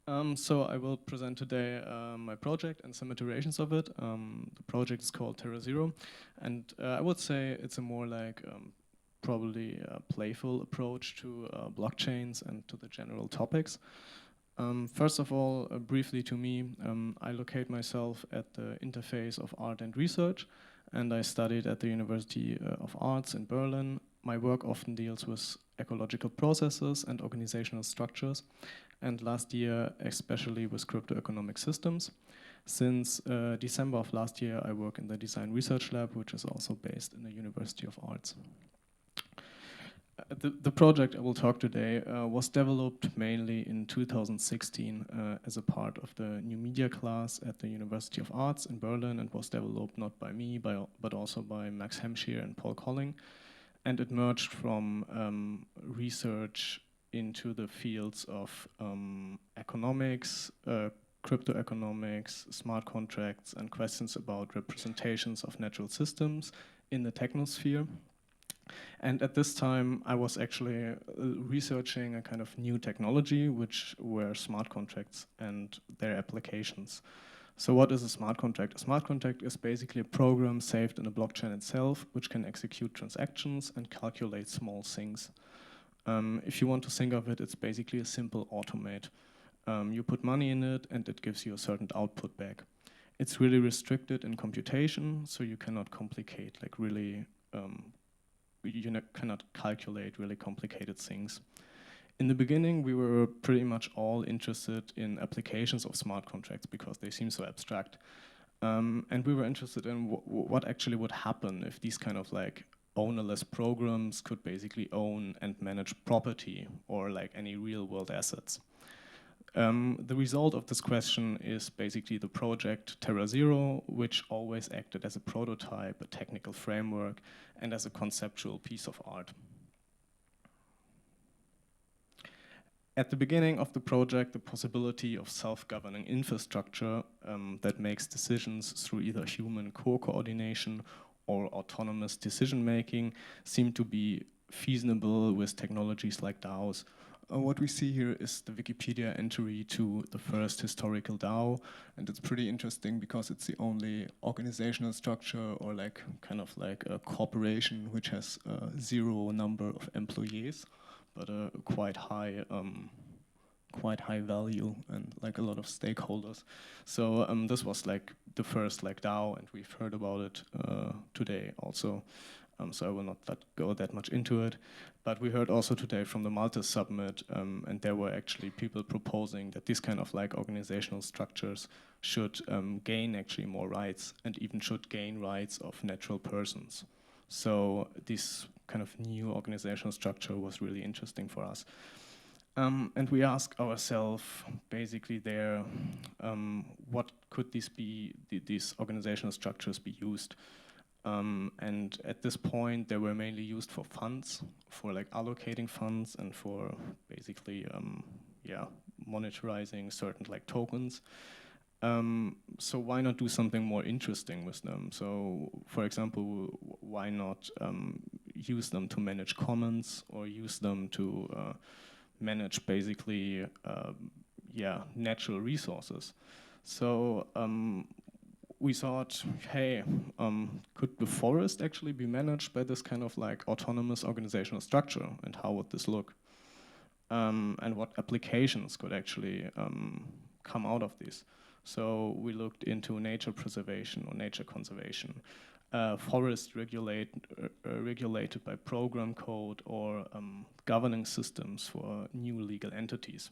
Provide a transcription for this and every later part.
So I will present today my project and some iterations of it. The project is called TerraZero, and I would say it's a more like probably a playful approach to blockchains and to the general topics. First of all, briefly to me, I locate myself at the interface of art and research, and I studied at the University of Arts in Berlin. My work often deals with ecological processes and organizational structures, and last year especially with crypto-economic systems. Since December of last year, I work in the Design Research Lab, which is also based in the University of Arts. The project I will talk today was developed mainly in 2016 as a part of the new media class at the University of Arts in Berlin, and was developed not by me, but also by Max Hemschier and Paul Colling. And it merged from research into the fields of economics, crypto-economics, smart contracts, and questions about representations of natural systems in the technosphere. And at this time, I was actually researching a kind of new technology, which were smart contracts and their applications. So what is a smart contract? A smart contract is basically a program saved in a blockchain itself, which can execute transactions and calculate small things. If you want to think of it, it's basically a simple automate. You put money in it, and it gives you a certain output back. It's really restricted in computation, so you cannot complicate, like really, cannot calculate really complicated things. In the beginning, we were pretty much all interested in applications of smart contracts because they seem so abstract. And we were interested in what actually would happen if these kind of like ownerless programs could basically own and manage property or like any real world assets. The result of this question is basically the project TerraZero, which always acted as a prototype, a technical framework, and as a conceptual piece of art. At the beginning of the project, the possibility of self-governing infrastructure that makes decisions through either human co-coordination or autonomous decision-making seemed to be feasible with technologies like DAOs. What we see here is the Wikipedia entry to the first historical DAO, and it's pretty interesting because it's the only organizational structure or like kind of like a corporation which has zero number of employees, but a quite high value and like a lot of stakeholders. So this was like the first like DAO, and we've heard about it today also. So I will not go that much into it. But we heard also today from the Malta Summit, and there were actually people proposing that these kind of like organizational structures should gain actually more rights, and even should gain rights of natural persons. So this kind of new organizational structure was really interesting for us. And we ask ourselves basically there, what could these organizational structures be used? And at this point, they were mainly used for funds, for like allocating funds and for basically, monetizing certain like tokens. So why not do something more interesting with them? So, for example, why not use them to manage commons or use them to manage basically, natural resources? So we thought, hey, could the forest actually be managed by this kind of like autonomous organizational structure, and how would this look? And what applications could actually come out of this? So we looked into nature preservation or nature conservation, forest regulated by program code, or governing systems for new legal entities.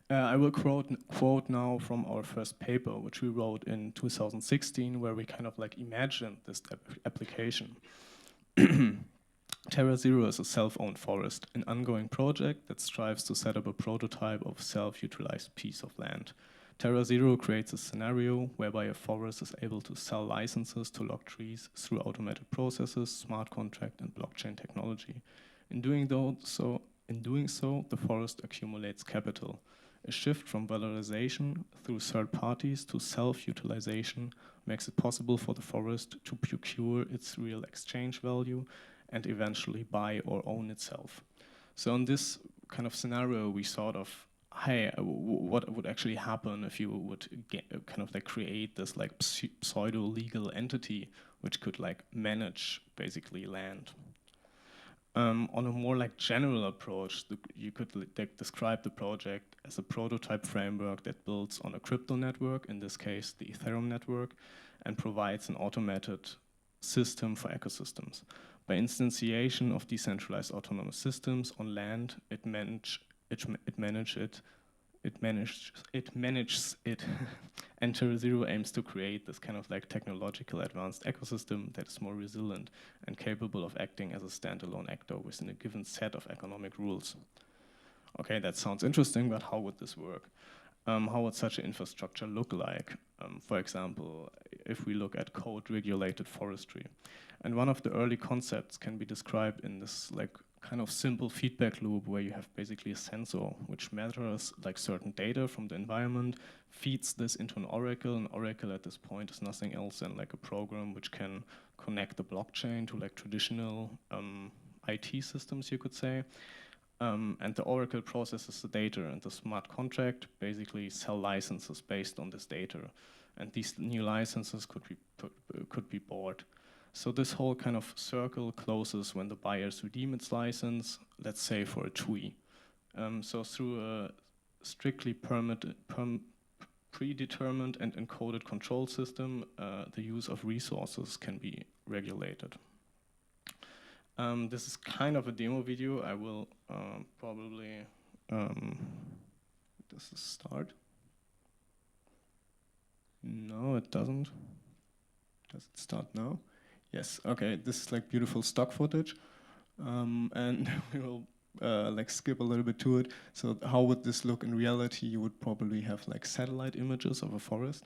I will quote now from our first paper, which we wrote in 2016, where we kind of like imagined this application. TerraZero is a self-owned forest, an ongoing project that strives to set up a prototype of self-utilized piece of land. TerraZero creates a scenario whereby a forest is able to sell licenses to log trees through automated processes, smart contract, and blockchain technology. In doing so, the forest accumulates capital. A shift from valorization through third parties to self-utilization makes it possible for the forest to procure its real exchange value and eventually buy or own itself. So in this kind of scenario, we thought of hey, what would actually happen if you would kind of like create this like pseudo-legal entity which could like manage basically land. On a more like general approach, you could like describe the project as a prototype framework that builds on a crypto network, in this case the Ethereum network, and provides an automated system for ecosystems. By instantiation of decentralized autonomous systems on land, it manages it, and TerraZero aims to create this kind of like technological advanced ecosystem that is more resilient and capable of acting as a standalone actor within a given set of economic rules. Okay, that sounds interesting, but how would this work? How would such an infrastructure look like? For example, if we look at code-regulated forestry. And one of the early concepts can be described in this like kind of simple feedback loop where you have basically a sensor which measures like certain data from the environment, feeds this into an oracle. An oracle at this point is nothing else than like a program which can connect the blockchain to like traditional IT systems, you could say. And the oracle processes the data, and the smart contract basically sell licenses based on this data. And these new licenses could be bought. So this whole kind of circle closes when the buyers redeem its license, let's say for a tree. So through a strictly predetermined and encoded control system, the use of resources can be regulated. This is kind of a demo video. I will probably, does this start? No, it doesn't. Does it start now? Yes, okay, this is like beautiful stock footage. And we will like skip a little bit to it. So how would this look in reality? You would probably have like satellite images of a forest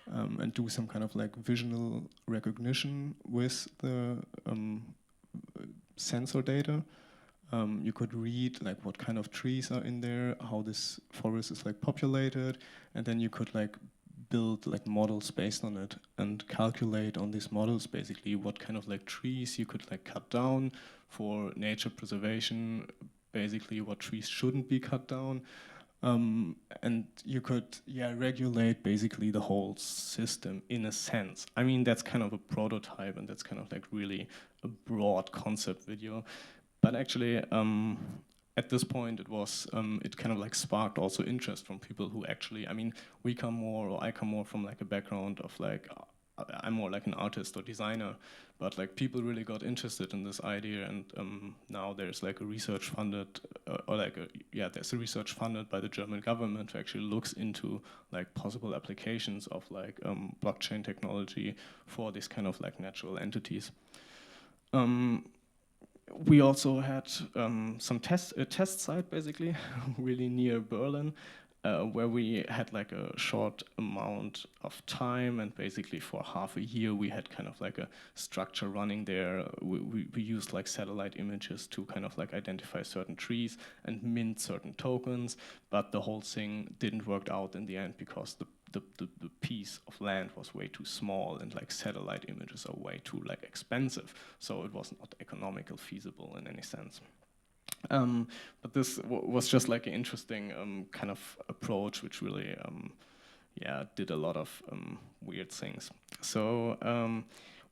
and do some kind of like visual recognition with the sensor data. You could read like what kind of trees are in there, how this forest is like populated, and then you could like build like models based on it and calculate on these models basically what kind of like trees you could like cut down for nature preservation, basically what trees shouldn't be cut down. And you could regulate basically the whole system in a sense. I mean, that's kind of a prototype, and that's kind of like really a broad concept video. But actually, at this point, it was it kind of like sparked also interest from people who actually, I mean, I come more from like a background of like, I'm more like an artist or designer, but like people really got interested in this idea, and now there's like a research funded, there's a research funded by the German government who actually looks into like possible applications of like blockchain technology for this kind of like natural entities. We also had a test site basically, really near Berlin, where we had like a short amount of time, and basically for half a year we had kind of like a structure running there. We used like satellite images to kind of like identify certain trees and mint certain tokens, but the whole thing didn't work out in the end because the piece of land was way too small, and like satellite images are way too like expensive, so it was not economical feasible in any sense. But this was just like an interesting kind of approach, which really did a lot of weird things. So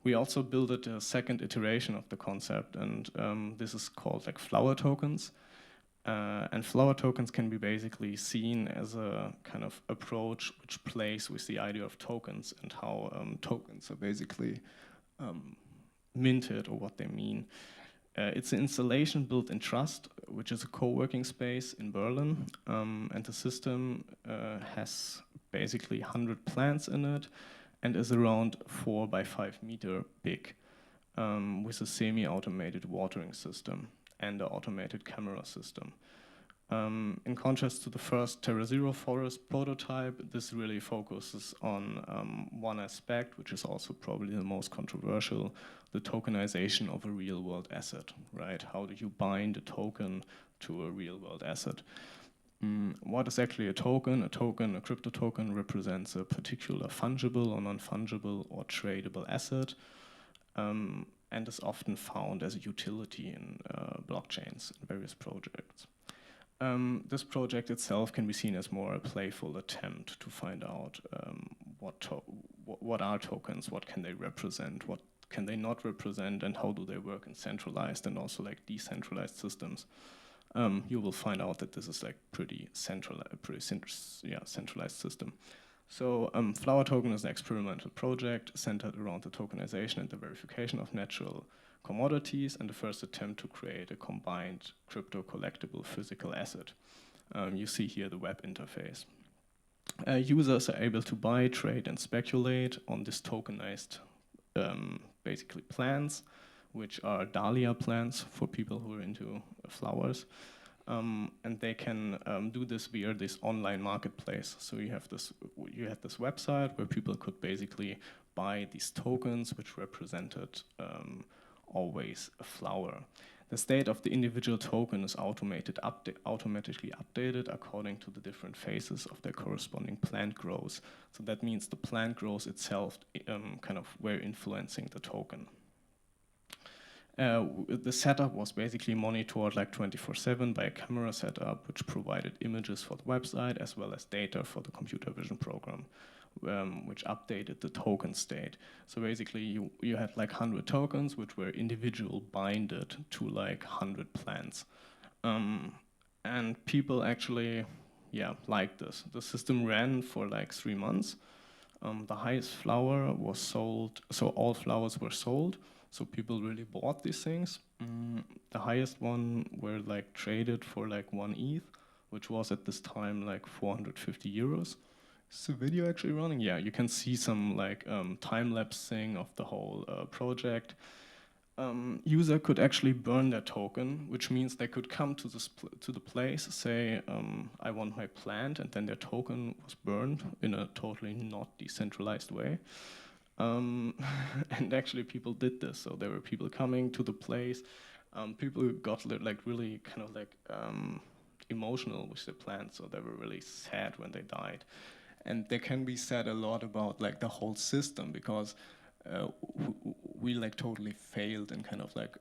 we also built a second iteration of the concept, and this is called like flower tokens. And flower tokens can be basically seen as a kind of approach which plays with the idea of tokens and how tokens are basically minted, or what they mean. It's an installation built in Trust, which is a co-working space in Berlin, and the system has basically 100 plants in it and is around 4 by 5 meter big, with a semi-automated watering system and an automated camera system. In contrast to the first TerraZero forest prototype, this really focuses on one aspect, which is also probably the most controversial, the tokenization of a real-world asset, right? How do you bind a token to a real-world asset? What is actually a token? A crypto token, represents a particular fungible or non-fungible or tradable asset, and is often found as a utility in blockchains in various projects. This project itself can be seen as more a playful attempt to find out what are tokens, what can they represent, what can they not represent, and how do they work in centralized and also like decentralized systems. You will find out that this is like pretty centralized system. So Flower Token is an experimental project centered around the tokenization and the verification of natural commodities and the first attempt to create a combined crypto collectible physical asset. You see here the web interface. Users are able to buy, trade, and speculate on this tokenized basically plants, which are dahlia plants for people who are into flowers. And they can do this via this online marketplace. So you had this website where people could basically buy these tokens, which represented always a flower. The state of the individual token is automatically updated according to the different phases of their corresponding plant growth. So that means the plant growth itself kind of were influencing the token. The setup was basically monitored like 24/7 by a camera setup, which provided images for the website as well as data for the computer vision program, which updated the token state. So basically, you had like 100 tokens, which were individual binded to like 100 plants, and people actually, liked this. The system ran for like 3 months. The highest flower was sold, so all flowers were sold. So people really bought these things. The highest one were like traded for like 1 ETH, which was at this time like 450 euros. Is the video actually running? Yeah, you can see some like time-lapse thing of the whole project. User could actually burn their token, which means they could come to the place, say, I want my plant, and then their token was burned in a totally not decentralized way. And actually people did this. So there were people coming to the place. People who got like really kind of like emotional with the plants. So they were really sad when they died. And there can be said a lot about like the whole system, because we like totally failed in kind of like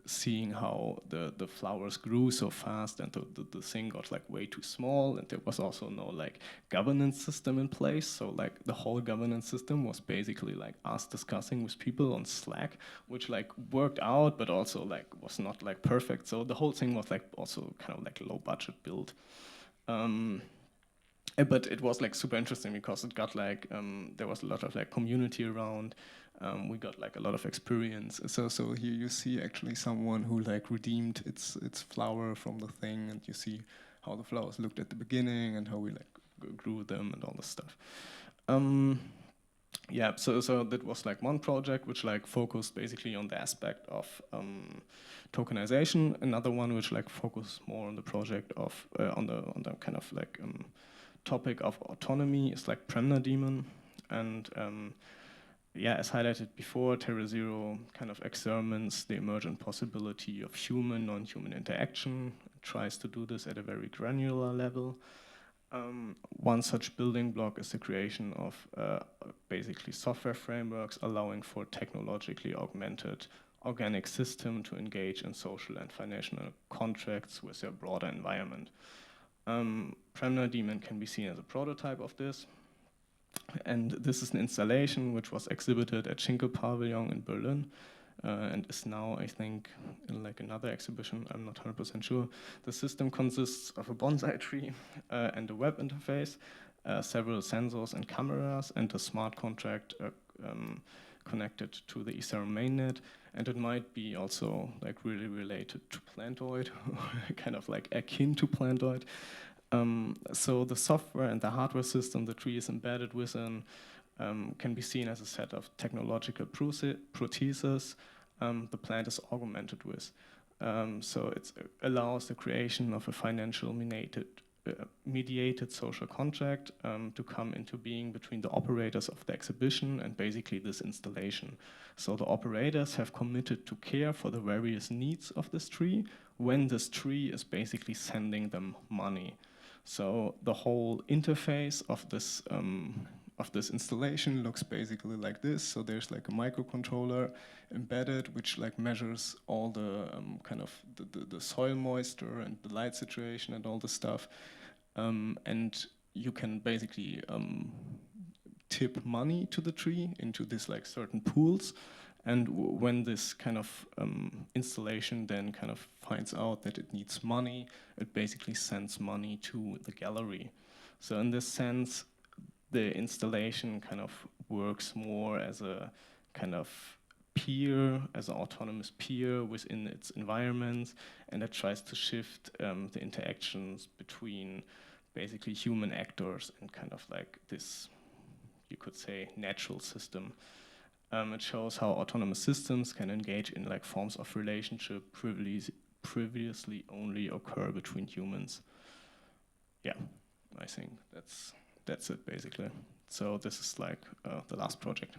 seeing how the flowers grew so fast, and the thing got like way too small, and there was also no like governance system in place. So like the whole governance system was basically like us discussing with people on Slack, which like worked out, but also like was not like perfect. So the whole thing was like also kind of like low budget build. But it was like super interesting because it got like there was a lot of like community around. We got like a lot of experience. So here you see actually someone who like redeemed its flower from the thing, and you see how the flowers looked at the beginning and how we like grew them and all this stuff. So that was like one project which like focused basically on the aspect of tokenization. Another one which like focused more on the project of on the kind of like topic of autonomy is like Premner Demon. And as highlighted before, TerraZero kind of examines the emergent possibility of human, non-human interaction. It tries to do this at a very granular level. One such building block is the creation of basically software frameworks allowing for technologically augmented organic system to engage in social and financial contracts with their broader environment. Premner Demon can be seen as a prototype of this. And this is an installation which was exhibited at Schinkel Pavilion in Berlin and is now, I think, in like another exhibition, I'm not 100% sure. The system consists of a bonsai tree and a web interface, several sensors and cameras, and a smart contract connected to the Ethereum mainnet. And it might be also like really related to Plantoid, kind of like akin to Plantoid. So the software and the hardware system the tree is embedded within can be seen as a set of technological protheses the plant is augmented with. So it allows the creation of a financial mediated social contract to come into being between the operators of the exhibition and basically this installation. So the operators have committed to care for the various needs of this tree when this tree is basically sending them money. So the whole interface of this of this installation looks basically like this. So there's like a microcontroller embedded, which like measures all the kind of the soil moisture and the light situation and all the stuff. And you can basically tip money to the tree into this like certain pools. And when this kind of installation then kind of finds out that it needs money, it basically sends money to the gallery. So in this sense, the installation kind of works more as a kind of peer, as an autonomous peer within its environment, and it tries to shift the interactions between basically human actors and kind of like this, you could say, natural system. It shows how autonomous systems can engage in like forms of relationship previously only occur between humans. Yeah, I think that's it basically. So this is like the last project.